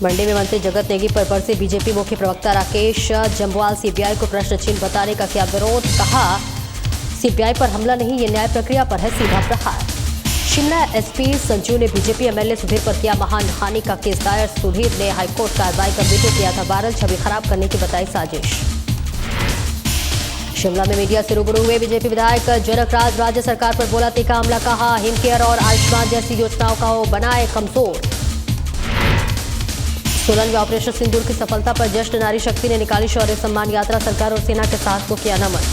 मंडी में मंत्री जगत नेगी पर बरसे बीजेपी मुख्य प्रवक्ता राकेश जम्वाल। सीबीआई को प्रश्न चिन्ह बताने का किया विरोध, कहा सीबीआई पर हमला नहीं, ये न्याय प्रक्रिया पर है सीधा प्रहार। शिमला एसपी संजू ने बीजेपी एमएलए सुधीर पर किया मानहानि का केस दायर। सुधीर ने हाईकोर्ट कार्रवाई का वीडियो किया था वायरल, छवि खराब करने की बताई साजिश। शिमला में मीडिया से रूबरू हुए बीजेपी विधायक जनक राज, राज्य सरकार पर बोला तीखा हमला, कहा हिमकेयर और आयुष्मान जैसी योजनाओं का बनाए कमजोर। सोलन में ऑपरेशन सिंदूर की सफलता पर जश्न, नारी शक्ति ने निकाली शौर्य सम्मान यात्रा, सरकार और सेना के साथ को किया नमन।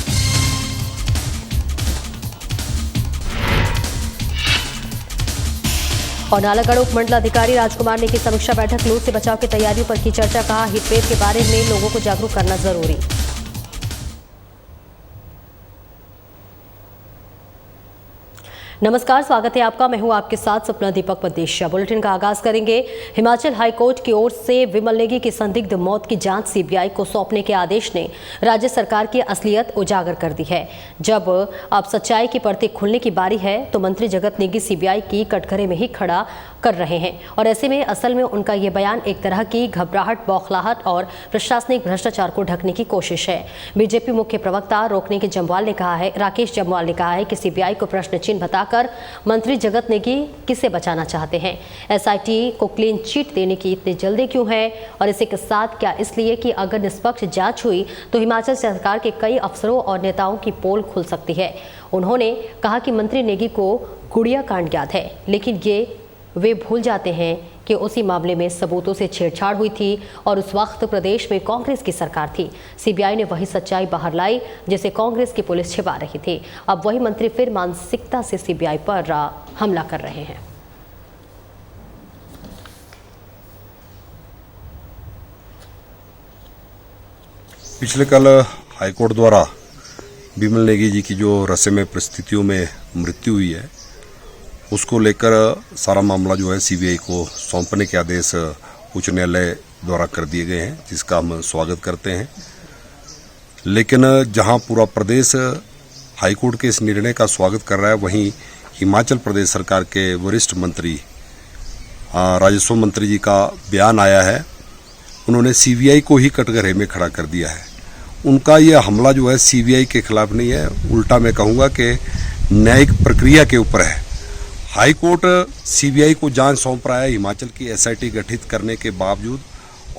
और नालागढ़ उपमंडलाधिकारी राजकुमार ने की समीक्षा बैठक, लूट से बचाव की तैयारियों पर की चर्चा, कहा हितवेद के बारे में लोगों को जागरूक करना जरूरी। नमस्कार, स्वागत है आपका। मैं हूं आपके साथ सपना दीपक मदेशिया। बुलेटिन का आगाज करेंगे। हिमाचल हाईकोर्ट की ओर से विमल नेगी की संदिग्ध मौत की जांच सीबीआई को सौंपने के आदेश ने राज्य सरकार की असलियत उजागर कर दी है। जब अब सच्चाई की परतें खुलने की बारी है तो मंत्री जगत नेगी सीबीआई की कटघरे में ही खड़ा कर रहे हैं और ऐसे में असल में उनका ये बयान एक तरह की घबराहट, बौखलाहट और प्रशासनिक भ्रष्टाचार को ढकने की कोशिश है। बीजेपी मुख्य प्रवक्ता राकेश जम्वाल ने कहा है कि सीबीआई को प्रश्न चिन्ह बताकर मंत्री जगत नेगी किसे बचाना चाहते हैं। एसआईटी को क्लीन चिट देने की इतनी जल्दी क्यों है और इसी के साथ क्या इसलिए कि अगर निष्पक्ष जांच हुई तो हिमाचल सरकार के कई अफसरों और नेताओं की पोल खुल सकती है। उन्होंने कहा कि मंत्री नेगी को गुड़िया कांड याद है, लेकिन वे भूल जाते हैं कि उसी मामले में सबूतों से छेड़छाड़ हुई थी और उस वक्त प्रदेश में कांग्रेस की सरकार थी। सीबीआई ने वही सच्चाई बाहर लाई जिसे कांग्रेस की पुलिस छिपा रही थी। अब वही मंत्री फिर मानसिकता से सीबीआई पर हमला कर रहे हैं। पिछले कल हाईकोर्ट द्वारा विमल नेगी जी की जो रहस्यमय परिस्थितियों में मृत्यु हुई है उसको लेकर सारा मामला जो है सीबीआई को सौंपने के आदेश उच्च न्यायालय द्वारा कर दिए गए हैं, जिसका हम स्वागत करते हैं। लेकिन जहां पूरा प्रदेश हाईकोर्ट के इस निर्णय का स्वागत कर रहा है, वहीं हिमाचल प्रदेश सरकार के वरिष्ठ मंत्री राजस्व मंत्री जी का बयान आया है। उन्होंने सीबीआई को ही कटघरे में खड़ा कर दिया है। उनका यह हमला जो है सीबीआई के खिलाफ नहीं है, उल्टा मैं कहूँगा कि न्यायिक प्रक्रिया के ऊपर है। हाईकोर्ट सीबीआई को जांच सौंप रहा है हिमाचल की एसआईटी गठित करने के बावजूद,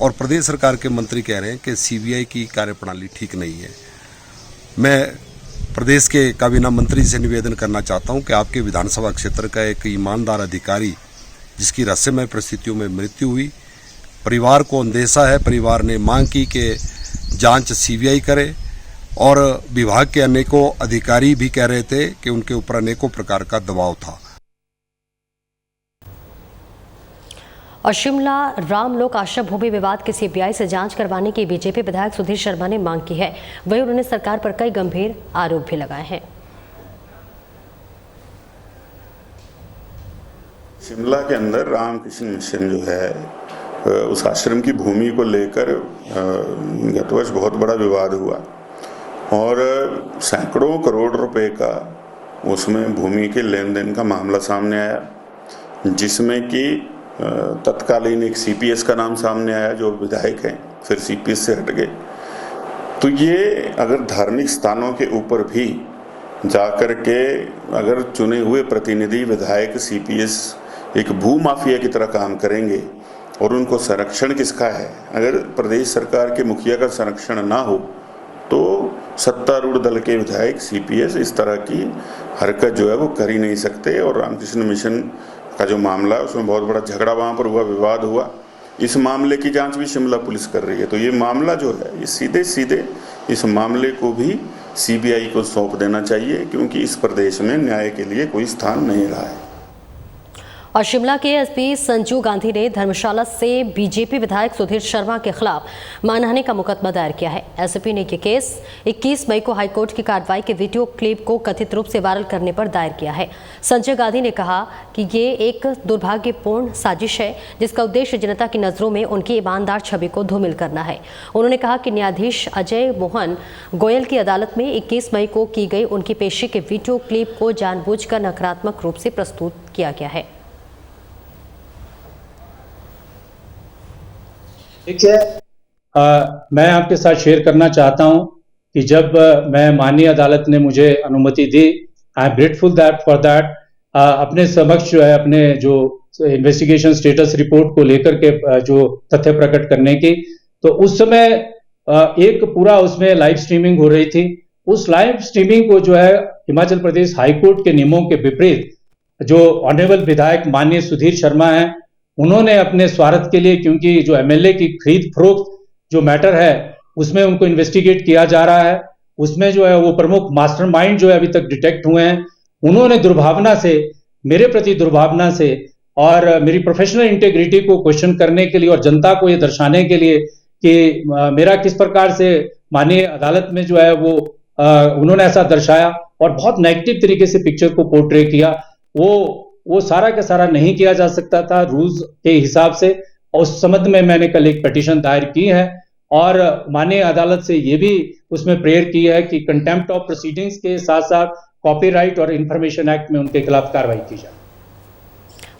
और प्रदेश सरकार के मंत्री कह रहे हैं कि सीबीआई की कार्यप्रणाली ठीक नहीं है। मैं प्रदेश के काबीना मंत्री से निवेदन करना चाहता हूं कि आपके विधानसभा क्षेत्र का एक ईमानदार अधिकारी जिसकी रहस्यमय परिस्थितियों में मृत्यु हुई, परिवार को अंदेशा है, परिवार ने मांग की कि जांच सीबीआई करे और विभाग के अनेकों अधिकारी भी कह रहे थे कि उनके ऊपर अनेकों प्रकार का दबाव था। और शिमला रामलोक आश्रम भूमि विवाद की सीबीआई से जांच करवाने की बीजेपी विधायक सुधीर शर्मा ने मांग की है। वहीं उन्होंने सरकार पर कई गंभीर आरोप भी लगाए हैं। शिमला के अंदर रामकृष्ण मिशन जो है उस आश्रम की भूमि को लेकर गत वर्ष बहुत बड़ा विवाद हुआ और सैकड़ों करोड़ रुपए का उसमें भूमि के लेन देन का मामला सामने आया, जिसमें कि तत्कालीन एक सीपीएस का नाम सामने आया जो विधायक हैं, फिर सीपीएस से हट गए। तो ये अगर धार्मिक स्थानों के ऊपर भी जाकर के अगर चुने हुए प्रतिनिधि विधायक सीपीएस एक भू माफिया की तरह काम करेंगे और उनको संरक्षण किसका है? अगर प्रदेश सरकार के मुखिया का संरक्षण ना हो तो सत्तारूढ़ दल के विधायक सीपीएस इस तरह की हरकत जो है वो कर ही नहीं सकते। और रामकृष्ण मिशन का जो मामला है उसमें बहुत बड़ा झगड़ा वहाँ पर हुआ, विवाद हुआ। इस मामले की जांच भी शिमला पुलिस कर रही है। तो ये मामला जो है ये सीधे सीधे इस मामले को भी सीबीआई को सौंप देना चाहिए, क्योंकि इस प्रदेश में न्याय के लिए कोई स्थान नहीं रहा है। और शिमला के एसपी संजू गांधी ने धर्मशाला से बीजेपी विधायक सुधीर शर्मा के खिलाफ मानहानि का मुकदमा दायर किया है। एसपी ने यह केस 21 मई को हाईकोर्ट की कार्रवाई के वीडियो क्लिप को कथित रूप से वायरल करने पर दायर किया है। संजय गांधी ने कहा कि ये एक दुर्भाग्यपूर्ण साजिश है जिसका उद्देश्य जनता की नजरों में उनकी ईमानदार छवि को धूमिल करना है। उन्होंने कहा कि न्यायाधीश अजय मोहन गोयल की अदालत में 21 मई को की गई उनकी पेशी के वीडियो क्लिप को जानबूझकर नकारात्मक रूप से प्रस्तुत किया गया है। देखिए, मैं आपके साथ शेयर करना चाहता हूं कि जब मैं माननीय अदालत ने मुझे अनुमति दी, I am grateful that for that, अपने समक्ष जो है अपने जो इन्वेस्टिगेशन स्टेटस रिपोर्ट को लेकर के जो तथ्य प्रकट करने की, तो उस समय एक पूरा उसमें लाइव स्ट्रीमिंग हो रही थी। उस लाइव स्ट्रीमिंग को जो है हिमाचल प्रदेश हाईकोर्ट के नियमों के विपरीत जो ऑनरेबल विधायक माननीय सुधीर शर्मा हैं, उन्होंने अपने स्वार्थ के लिए, क्योंकि जो एमएलए की खरीद फरोख्त जो मैटर है उसमें उनको इन्वेस्टिगेट किया जा रहा है, उसमें जो है वो प्रमुख मास्टरमाइंड जो है अभी तक डिटेक्ट हुए हैं, उन्होंने दुर्भावना से, मेरे प्रति दुर्भावना से और मेरी प्रोफेशनल इंटेग्रिटी को क्वेश्चन करने के लिए और जनता को ये दर्शाने के लिए कि मेरा किस प्रकार से माननीय अदालत में जो है वो उन्होंने ऐसा दर्शाया और बहुत नेगेटिव तरीके से पिक्चर को पोर्ट्रे किया, वो सारा का सारा नहीं किया जा सकता था रूल्स के हिसाब से। उस संबंध में मैंने कल एक पिटीशन दायर की है और माननीय अदालत से ये भी उसमें प्रेयर की है कि कंटेम्प्ट ऑफ प्रोसीडिंग्स के साथ साथ कॉपीराइट और इंफॉर्मेशन एक्ट में उनके खिलाफ कार्रवाई की जाए।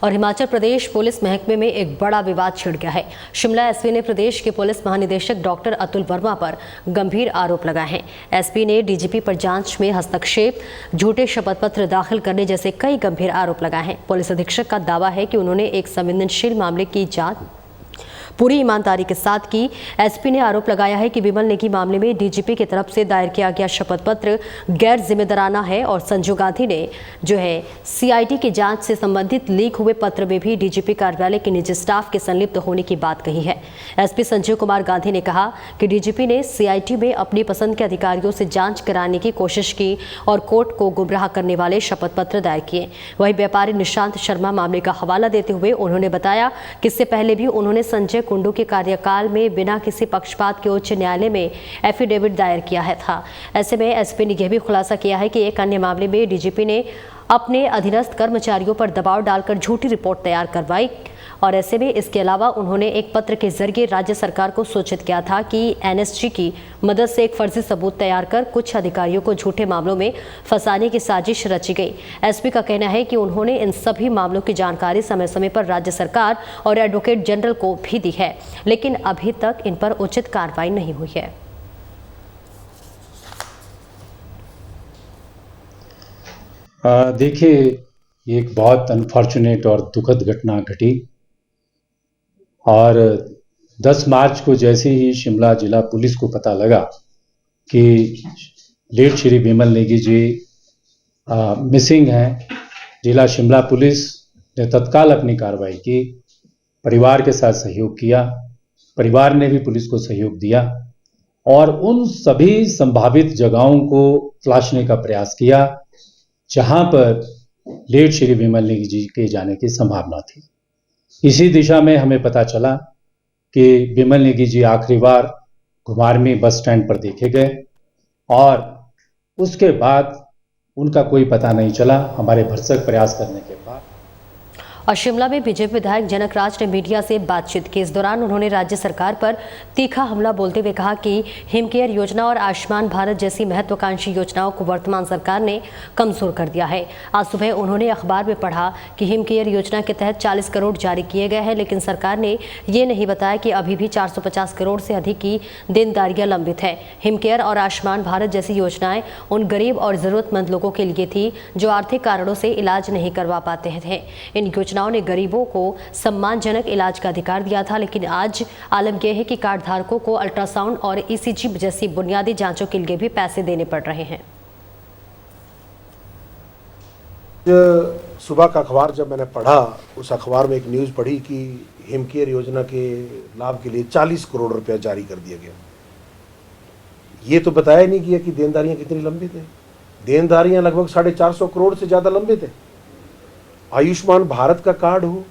और हिमाचल प्रदेश पुलिस महकमे में एक बड़ा विवाद छिड़ गया है। शिमला एसपी ने प्रदेश के पुलिस महानिदेशक डॉक्टर अतुल वर्मा पर गंभीर आरोप लगाए हैं। एसपी ने डीजीपी पर जांच में हस्तक्षेप, झूठे शपथ पत्र दाखिल करने जैसे कई गंभीर आरोप लगाए हैं। पुलिस अधीक्षक का दावा है कि उन्होंने एक संवेदनशील मामले की जांच पूरी ईमानदारी के साथ की। एसपी ने आरोप लगाया है कि विमल नेगी मामले में डीजीपी की तरफ से दायर किया गया शपथ पत्र गैर जिम्मेदाराना है और संजू गांधी ने जो है सीआईडी की जांच से संबंधित लीक हुए पत्र में भी डीजीपी कार्यालय के निजी स्टाफ के संलिप्त होने की बात कही है। एसपी संजीव कुमार गांधी ने कहा कि डीजीपी ने सीआईडी में अपनी पसंद के अधिकारियों से जांच कराने की कोशिश की और कोर्ट को गुमराह करने वाले शपथ पत्र दायर किए। वहीं व्यापारी निशांत शर्मा मामले का हवाला देते हुए उन्होंने बताया कि इससे पहले भी उन्होंने संजय कुंडू के कार्यकाल में बिना किसी पक्षपात के उच्च न्यायालय में एफिडेविट दायर किया है था। ऐसे में एसपी ने यह भी खुलासा किया है कि एक अन्य मामले में डीजीपी ने अपने अधीनस्थ कर्मचारियों पर दबाव डालकर झूठी रिपोर्ट तैयार करवाई और ऐसे में इसके अलावा उन्होंने एक पत्र के जरिए राज्य सरकार को सूचित किया था कि एनएसजी की मदद से एक फर्जी सबूत तैयार कर कुछ अधिकारियों को झूठे मामलों में फंसाने की साजिश रची गई। एसपी का कहना है कि उन्होंने इन सभी मामलों की जानकारी समय समय पर राज्य सरकार और एडवोकेट जनरल को भी दी है, लेकिन अभी तक इन पर उचित कार्रवाई नहीं हुई है। देखिए, एक बहुत अनफॉर्चुनेट और दुखद घटना घटी और 10 मार्च को जैसे ही शिमला जिला पुलिस को पता लगा कि लेट श्री विमल नेगी जी मिसिंग हैं, जिला शिमला पुलिस ने तत्काल अपनी कार्रवाई की, परिवार के साथ सहयोग किया, परिवार ने भी पुलिस को सहयोग दिया और उन सभी संभावित जगहों को तलाशने का प्रयास किया जहां पर लेट श्री विमल नेगी जी के जाने की संभावना थी। इसी दिशा में हमें पता चला कि विमल नेगी जी आखिरी बार घुमारवी बस स्टैंड पर देखे गए और उसके बाद उनका कोई पता नहीं चला। हमारे भरसक प्रयास करने के बाद और शिमला में बीजेपी विधायक जनक राज ने मीडिया से बातचीत की। इस दौरान उन्होंने राज्य सरकार पर तीखा हमला बोलते हुए कहा कि हिमकेयर योजना और आयुष्मान भारत जैसी महत्वाकांक्षी योजनाओं को वर्तमान सरकार ने कमजोर कर दिया है। आज सुबह उन्होंने अखबार में पढ़ा कि हिमकेयर योजना के तहत 40 करोड़ जारी किए गए हैं, लेकिन सरकार ने ये नहीं बताया कि अभी भी 450 करोड़ से अधिक की देनदारियां लंबित है। हिमकेयर और आयुष्मान भारत जैसी योजनाएं उन गरीब और जरूरतमंद लोगों के लिए थी जो आर्थिक कारणों से इलाज नहीं करवा पाते थे। इन योजनाओं ने गरीबों को सम्मानजनक इलाज का अधिकार दिया था, लेकिन आज आलम यह है कि कार्ड धारकों को अल्ट्रासाउंड और ईसीजी जैसी बुनियादी जांचों के लिए भी पैसे देने पड़ रहे हैं। सुबह का अखबार जब मैंने पढ़ा, उस अखबार में एक न्यूज़ पढ़ी कि हिमकेयर योजना के लाभ के लिए 40 करोड़ रुपया जारी कर दिया गया। ये तो बताया नहीं गया कि देनदारियां कितनी लंबित है। देनदारियां लगभग 450 करोड़ से ज़्यादा लंबित है। आयुष्मान भारत का कार्ड हो,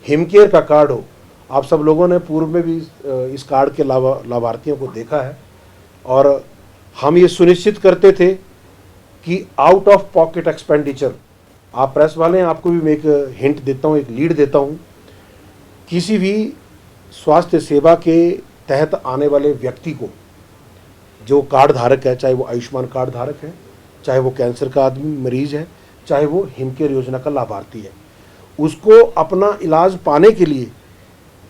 हिमकेयर का कार्ड हो, आप सब लोगों ने पूर्व में भी इस कार्ड के लाभार्थियों को देखा है और हम ये सुनिश्चित करते थे कि आउट ऑफ पॉकेट एक्सपेंडिचर, आप प्रेस वाले हैं, आपको भी मैं एक हिंट देता हूँ, एक लीड देता हूँ, किसी भी स्वास्थ्य सेवा के तहत आने वाले व्यक्ति को जो कार्ड धारक है, चाहे वो आयुष्मान कार्ड धारक है, चाहे वो कैंसर का आदमी मरीज है, चाहे वो हिमकेयर योजना का लाभार्थी है, उसको अपना इलाज पाने के लिए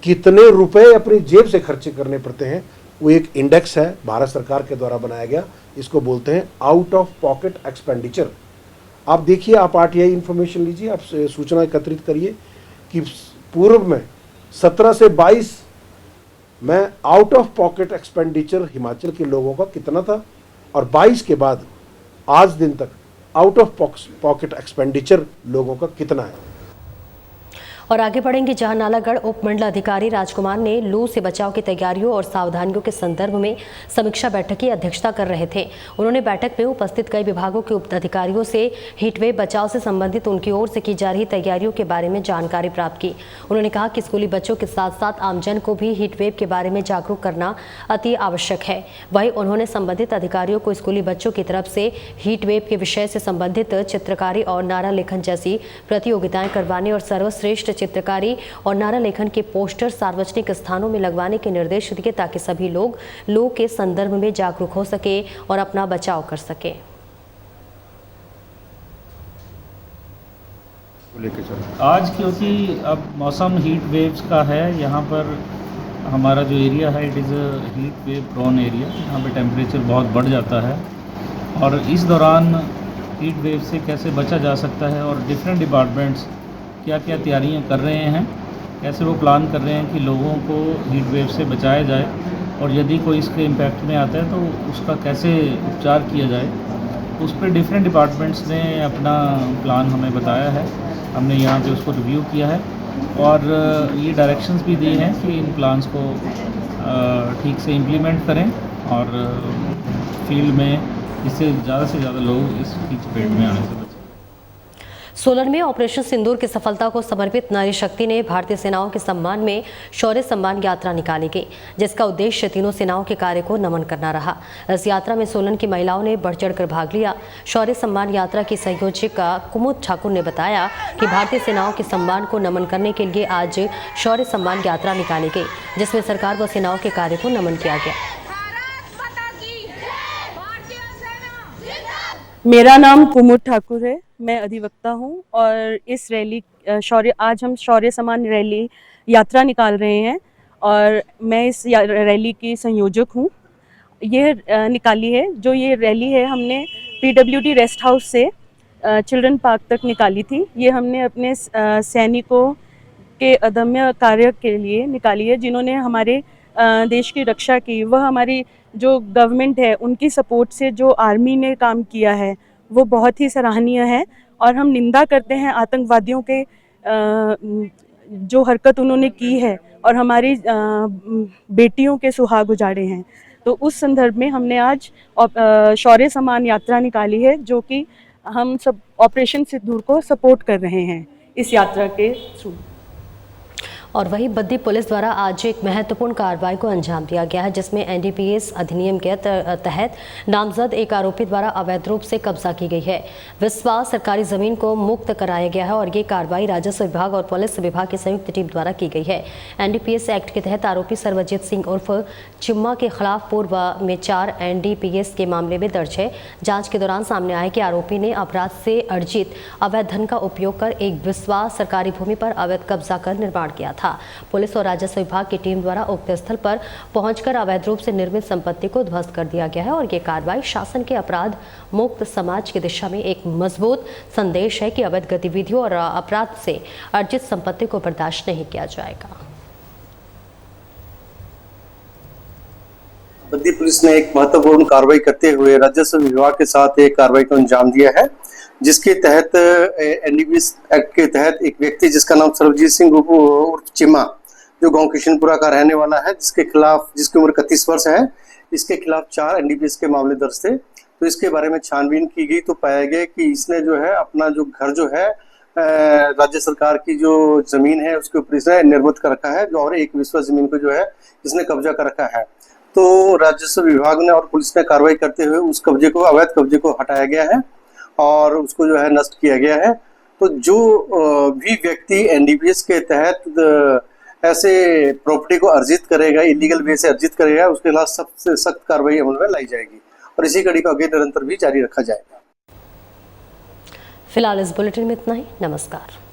कितने रुपए अपनी जेब से खर्चे करने पड़ते हैं, वो एक इंडेक्स है भारत सरकार के द्वारा बनाया गया, इसको बोलते हैं आउट ऑफ पॉकेट एक्सपेंडिचर। आप देखिए, आप आरटीआई इंफॉर्मेशन लीजिए, आप सूचना एकत्रित करिए कि पूर्व में 17 से 22 में out of pocket expenditure Himachal के लोगों का कितना था, और 22 के बाद आज दिन तक आउट ऑफ पॉकेट एक्सपेंडिचर लोगों का कितना है। और आगे बढ़ेंगे जहां नालागढ़ उप मंडलाधिकारी राजकुमार ने लू से बचाव की तैयारियों और सावधानियों के संदर्भ में समीक्षा बैठक की अध्यक्षता कर रहे थे। उन्होंने बैठक में उपस्थित कई विभागों के उप अधिकारियों से हीटवेव बचाव से संबंधित उनकी ओर से की जा रही तैयारियों के बारे में जानकारी प्राप्त की। उन्होंने कहा कि स्कूली बच्चों के साथ साथ आमजन को भी हीटवेव के बारे में जागरूक करना अति आवश्यक है। वहीं उन्होंने संबंधित अधिकारियों को स्कूली बच्चों की तरफ से हीटवेव के विषय से संबंधित चित्रकारी और नारा लेखन जैसी प्रतियोगिताएं करवाने और सर्वश्रेष्ठ चित्रकारी और नारा लेखन के पोस्टर सार्वजनिक स्थानों में लगवाने के निर्देश दिए ताकि सभी लोग लू के संदर्भ में जागरूक हो सके और अपना बचाव कर सके। आज क्योंकि अब मौसम हीट वेव्स का है, यहाँ पर हमारा जो एरिया है it is a heat wave prone area. यहाँ पे टेम्परेचर बहुत बढ़ जाता है और इस दौरान हीट वेव से कैसे बचा जा सकता है और डिफरेंट डिपार्टमेंट्स क्या क्या तैयारियां कर रहे हैं, कैसे वो प्लान कर रहे हैं कि लोगों को हीट वेव से बचाया जाए और यदि कोई इसके इम्पैक्ट में आता है तो उसका कैसे उपचार किया जाए, उस पर डिफरेंट डिपार्टमेंट्स ने अपना प्लान हमें बताया है। हमने यहाँ पे उसको रिव्यू किया है और ये डायरेक्शंस भी दिए हैं कि इन प्लान्स को ठीक से इम्प्लीमेंट करें और फील्ड में इससे ज़्यादा लोग इस चपेट में आने से बचें। सोलन में ऑपरेशन सिंदूर की सफलता को समर्पित नारी शक्ति ने भारतीय सेनाओं के सम्मान में शौर्य सम्मान यात्रा निकाली गई, जिसका उद्देश्य तीनों सेनाओं के कार्य को नमन करना रहा। इस यात्रा में सोलन की महिलाओं ने बढ़ चढ़कर भाग लिया। शौर्य सम्मान यात्रा की संयोजिका कुमुद ठाकुर ने बताया कि भारतीय सेनाओं के सम्मान को नमन करने के लिए आज शौर्य सम्मान यात्रा निकाली गई, जिसमें सरकार व सेनाओं के कार्य को नमन किया गया। मेरा नाम कुमुद ठाकुर है, मैं अधिवक्ता हूं और इस रैली आज हम शौर्य सम्मान रैली यात्रा निकाल रहे हैं और मैं इस रैली की संयोजक हूं। ये निकाली है, जो ये रैली है हमने पीडब्ल्यूडी रेस्ट हाउस से चिल्ड्रन पार्क तक निकाली थी। ये हमने अपने सैनिकों के अदम्य कार्य के लिए निकाली है, जिन्होंने हमारे देश की रक्षा की। वह हमारी जो गवर्नमेंट है उनकी सपोर्ट से जो आर्मी ने काम किया है वो बहुत ही सराहनीय है और हम निंदा करते हैं आतंकवादियों के जो हरकत उन्होंने की है और हमारी बेटियों के सुहाग उजाड़े हैं। तो उस संदर्भ में हमने आज शौर्य सम्मान यात्रा निकाली है, जो कि हम सब ऑपरेशन सिंदूर को सपोर्ट कर रहे हैं इस यात्रा के थ्रू। और वहीं बद्दी पुलिस द्वारा आज एक महत्वपूर्ण कार्रवाई को अंजाम दिया गया है, जिसमें एनडीपीएस अधिनियम के तहत नामजद एक आरोपी द्वारा अवैध रूप से कब्जा की गई है। विश्वास सरकारी जमीन को मुक्त कराया गया है और ये कार्रवाई राजस्व विभाग और पुलिस विभाग की संयुक्त टीम द्वारा की गई है। एनडीपीएस एक्ट के तहत आरोपी सर्वजीत सिंह उर्फ चिम्मा के खिलाफ पूर्व में 4 एनडीपीएस के मामले में दर्ज है। जांच के दौरान सामने आया कि आरोपी ने अपराध से अर्जित अवैध धन का उपयोग कर एक विश्वास सरकारी भूमि पर अवैध कब्जा कर निर्माण किया था। पुलिस और राजस्व विभाग की टीम द्वारा उक्त स्थल पर पहुंचकर अवैध रूप से निर्मित संपत्ति को ध्वस्त कर दिया गया है और ये कार्रवाई शासन के अपराध मुक्त समाज की दिशा में एक मजबूत संदेश है कि अवैध गतिविधियों और अपराध से अर्जित संपत्ति को बर्दाश्त नहीं किया जाएगा। बद्दी पुलिस ने एक महत्वपूर्ण कार्रवाई करते हुए राजस्व विभाग के साथ एक कार्रवाई को अंजाम दिया है, जिसके तहत एनडीपीएस एक्ट के तहत एक व्यक्ति जिसका नाम सर्वजीत सिंह उर्फ चिम्मा, जो गांव किशनपुरा का रहने वाला है, जिसकी उम्र 31 वर्ष है, इसके खिलाफ 4 एनडीपीएस के मामले दर्ज थे। तो इसके बारे में छानबीन की गई तो पाया गया कि इसने जो है अपना जो घर जो है राज्य सरकार की जो जमीन है उसके ऊपर इसने निर्मित कर रखा है, और एक विश्वास जमीन को जो है इसने कब्जा कर रखा है। तो राजस्व विभाग ने और पुलिस ने कार्रवाई करते हुए उस कब्जे को, अवैध कब्जे को हटाया गया है और उसको जो है नष्ट किया गया है। तो जो भी व्यक्ति एनडीपीएस के तहत ऐसे प्रॉपर्टी को अर्जित करेगा, इलीगल वे से अर्जित करेगा, उसके खिलाफ सबसे सख्त कार्रवाई अमल में लाई जाएगी और इसी कड़ी को आगे निरंतर भी जारी रखा जाएगा। फिलहाल इस बुलेटिन में इतना ही। नमस्कार।